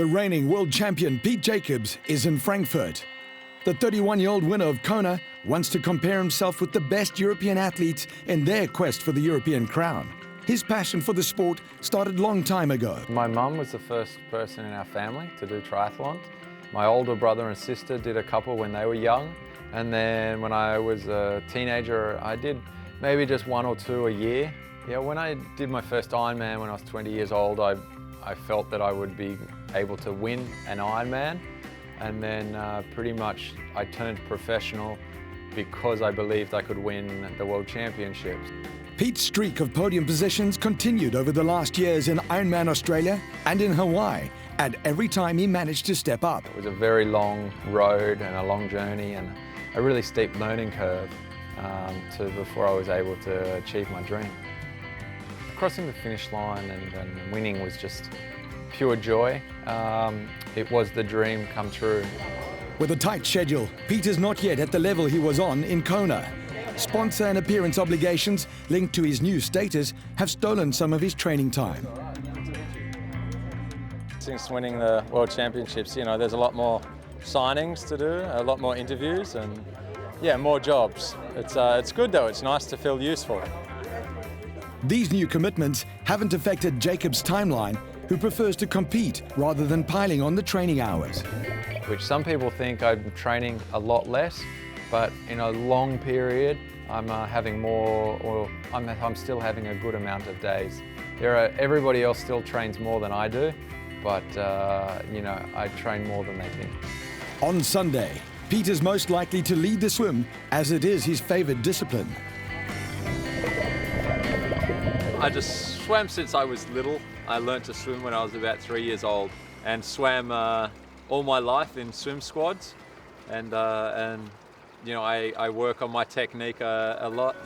The reigning world champion Pete Jacobs is in Frankfurt. The 31-year-old winner of Kona wants to compare himself with the best European athletes in their quest for the European crown. His passion for the sport started long time ago. My mum was the first person in our family to do triathlons. My older brother and sister did a couple when they were young. And then when I was a teenager, I did maybe just one or two a year. Yeah, when I did my first Ironman when I was 20 years old, I felt that I would be able to win an Ironman. And then pretty much I turned professional because I believed I could win the World Championships. Pete's streak of podium positions continued over the last years in Ironman Australia and in Hawaii, and every time he managed to step up. It was a very long road and a long journey and a really steep learning curve before I was able to achieve my dream. Crossing the finish line and winning was just pure joy. It was the dream come true. With a tight schedule, Pete is not yet at the level he was on in Kona. Sponsor and appearance obligations linked to his new status have stolen some of his training time. Since winning the World Championships, there's a lot more signings to do, a lot more interviews, and yeah, more jobs. It's good though, it's nice to feel useful. These new commitments haven't affected Jacob's timeline, who prefers to compete rather than piling on the training hours. Which some people think I'm training a lot less, but in a long period, I'm having more, or I'm still having a good amount of days. Everybody else still trains more than I do, but I train more than they think. On Sunday, Pete is most likely to lead the swim, as it is his favorite discipline. I just swam since I was little. I learned to swim when I was about 3 years old and swam all my life in swim squads. And I work on my technique a lot.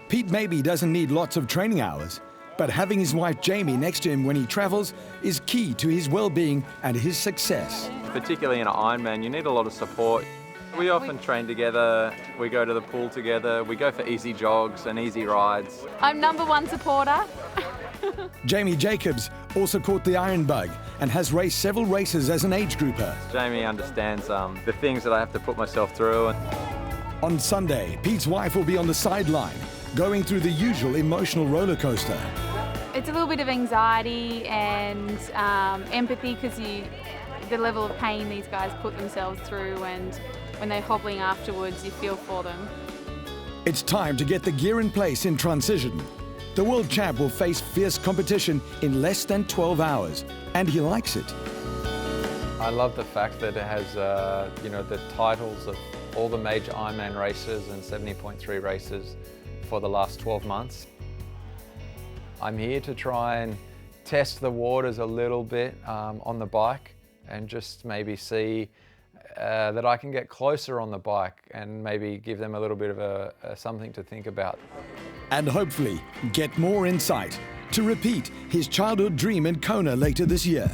Pete maybe doesn't need lots of training hours, but having his wife Jamie next to him when he travels is key to his well-being and his success. Particularly in an Ironman, you need a lot of support. We often train together, we go to the pool together, we go for easy jogs and easy rides. I'm #1 supporter. Jamie Jacobs also caught the iron bug and has raced several races as an age grouper. Jamie understands the things that I have to put myself through. On Sunday, Pete's wife will be on the sideline, going through the usual emotional roller coaster. It's a little bit of anxiety and empathy, because the level of pain these guys put themselves through, and when they're hobbling afterwards, you feel for them. It's time to get the gear in place in transition. The world champ will face fierce competition in less than 12 hours, and he likes it. I love the fact that it has the titles of all the major Ironman races and 70.3 races for the last 12 months. I'm here to try and test the waters a little bit on the bike, and just maybe see that I can get closer on the bike and maybe give them a little bit of something to think about. And hopefully get more insight to repeat his childhood dream in Kona later this year.